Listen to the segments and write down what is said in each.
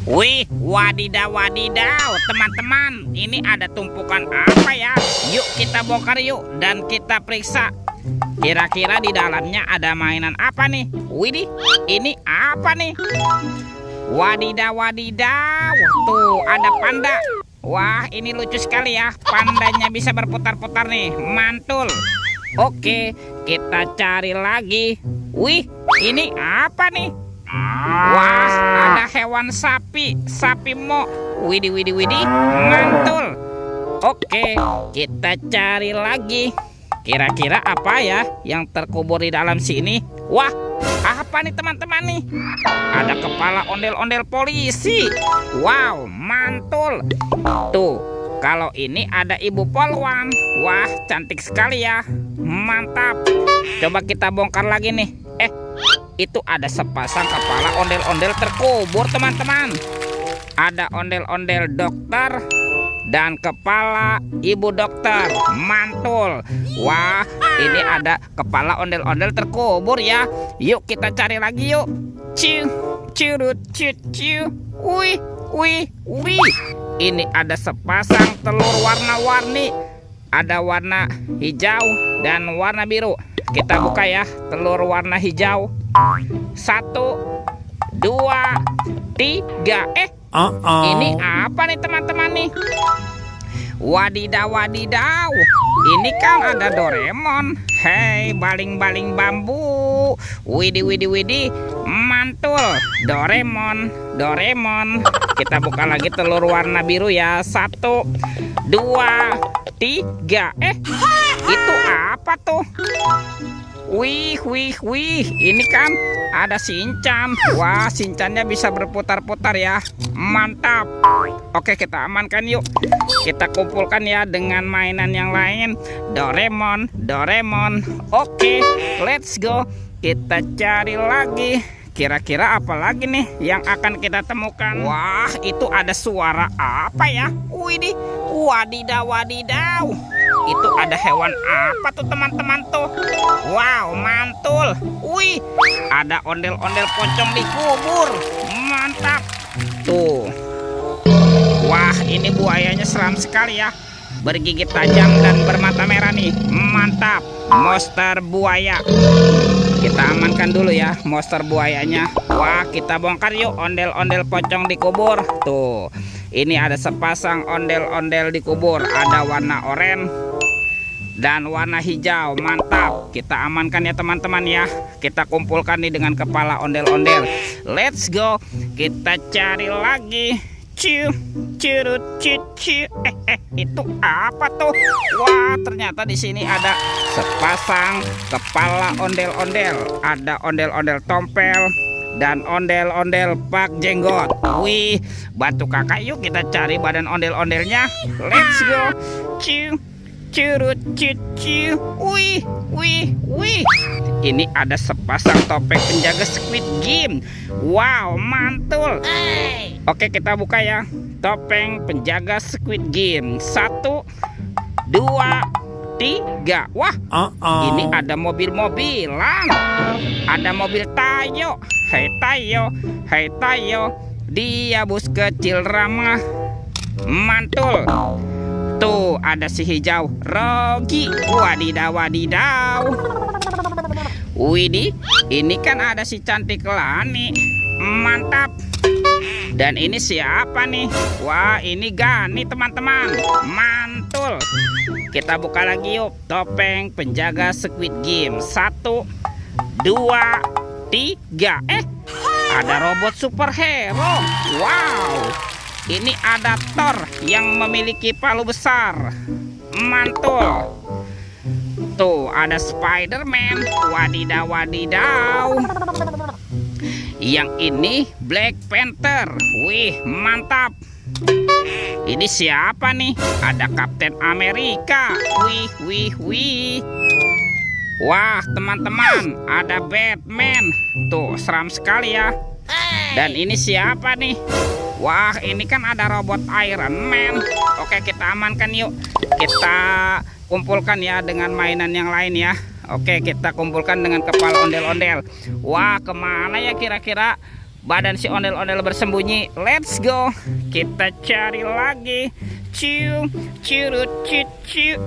Wih, wadidaw, wadidaw, teman-teman, ini ada tumpukan apa ya? Yuk kita bongkar yuk dan kita periksa. Kira-kira di dalamnya ada mainan apa nih? Widih, ini apa nih? Wadidaw, wadidaw, tuh ada panda. Wah, ini lucu sekali ya, pandanya bisa berputar-putar nih, mantul. Oke, kita cari lagi. Wih, ini apa nih? Wah, ada hewan sapi, sapi mo. Widih, widih, widih, mantul. Oke, kita cari lagi. Kira-kira apa ya yang terkubur di dalam sini? Wah, apa nih teman-teman nih? Ada kepala ondel-ondel polisi. Wow, mantul. Tuh, kalau ini ada ibu polwan. Wah, cantik sekali ya. Mantap. Coba kita bongkar lagi nih. Itu ada sepasang kepala ondel-ondel terkubur teman-teman. Ada ondel-ondel dokter dan kepala ibu dokter, mantul. Wah, ini ada kepala ondel-ondel terkubur ya. Yuk kita cari lagi yuk. Ciu, curut, ciu. Wih, wih, wih. Ini ada sepasang telur warna-warni. Ada warna hijau dan warna biru. Kita buka ya, telur warna hijau. 1, 2, 3. Ini apa nih teman-teman nih? Wadidaw, wadidaw. Ini kan ada Doraemon. Hei, baling-baling bambu. Widih, widih, widih, mantul. Doraemon, Doraemon. Kita buka lagi telur warna biru ya. 1, 2, 3. Itu apa tuh? Wih, wih, wih. Ini kan ada Shinchan. Wah, Shinchannya bisa berputar-putar ya. Mantap. Oke, kita amankan yuk. Kita kumpulkan ya dengan mainan yang lain. Doraemon, Doraemon. Oke, let's go. Kita cari lagi. Kira-kira apa lagi nih yang akan kita temukan? Wah, itu ada suara apa ya? Widih, wadidaw, wadidaw. Itu ada hewan apa tuh teman-teman tuh? Wow, mantul. Wih, ada ondel-ondel pocong dikubur. Mantap. Tuh. Wah, ini buayanya seram sekali ya. Bergigit tajam dan bermata merah nih. Mantap. Monster buaya. Kita amankan dulu ya monster buayanya. Wah, kita bongkar yuk ondel-ondel pocong dikubur. Tuh. Ini ada sepasang ondel-ondel dikubur. Ada warna oranye dan warna hijau. Mantap. Kita amankan ya teman-teman ya. Kita kumpulkan nih dengan kepala ondel-ondel. Let's go. Kita cari lagi. Ciu, curut, ciu. Itu apa tuh? Wah, ternyata di sini ada sepasang kepala ondel-ondel. Ada ondel-ondel tompel dan ondel-ondel pak jenggot. Wih, bantu kakak yuk kita cari badan ondel-ondelnya. Let's go. Ciu, curut, ciu. Wih, wih, wih. Ini ada sepasang topeng penjaga Squid Game. Wow, mantul. Oke, kita buka ya. Topeng penjaga Squid Game. 1, 2, 3. Wah, ini ada mobil-mobilan. Ada mobil Tayo. Hei Tayo, hei Tayo. Dia bus kecil ramah. Mantul. Tuh, ada si hijau Rogi. Wadidaw, wadidaw. Widih, ini kan ada si cantik Lani. Mantap. Dan ini siapa nih? Wah, ini Gani teman-teman. Mantul. Kita buka lagi yuk. Topeng penjaga Squid Game. 1, 2, 3. Ada robot superhero. Wow. Ini ada Thor yang memiliki palu besar. Mantul. Tuh, ada Spider-Man. Wadidaw, wadidaw. Yang ini Black Panther. Wih, mantap. Ini siapa nih? Ada Kapten Amerika. Wih, wih, wih. Wah, teman-teman, ada Batman. Tuh, seram sekali ya. Dan ini siapa nih? Wah, ini kan ada robot Iron Man. Oke, kita amankan yuk. Kita kumpulkan ya dengan mainan yang lain ya. Oke, kita kumpulkan dengan kepala ondel-ondel. Wah, kemana ya kira-kira badan si ondel-ondel bersembunyi. Let's go. Kita cari lagi. Ciu, cirut, ciu.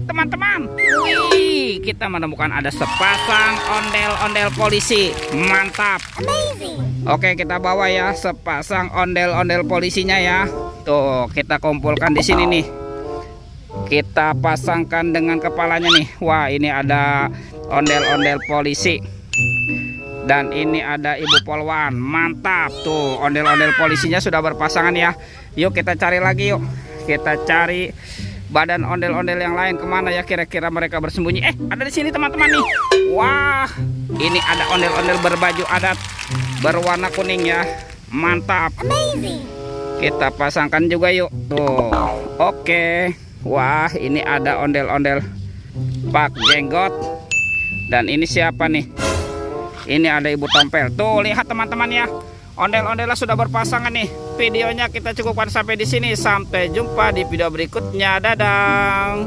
Teman-teman. Wih, kita menemukan ada sepasang ondel-ondel polisi. Mantap. Amazing. Oke, kita bawa ya sepasang ondel-ondel polisinya ya. Tuh, kita kumpulkan di sini nih. Kita pasangkan dengan kepalanya nih. Wah, ini ada ondel-ondel polisi. Dan ini ada Ibu Polwan. Mantap. Tuh, ondel-ondel polisinya sudah berpasangan ya. Yuk kita cari lagi yuk. Kita cari badan ondel-ondel yang lain. Kemana ya kira-kira mereka bersembunyi? Ada di sini teman-teman nih. Wah, ini ada ondel-ondel berbaju adat berwarna kuning ya. Mantap. Amazing. Kita pasangkan juga yuk. Tuh. Oke. Wah, ini ada ondel-ondel Pak Jenggot. Dan ini siapa nih? Ini ada Ibu Tompel. Tuh, lihat teman-teman ya. Ondel-ondelnya sudah berpasangan nih. Videonya kita cukupkan sampai di sini. Sampai jumpa di video berikutnya. Dadah.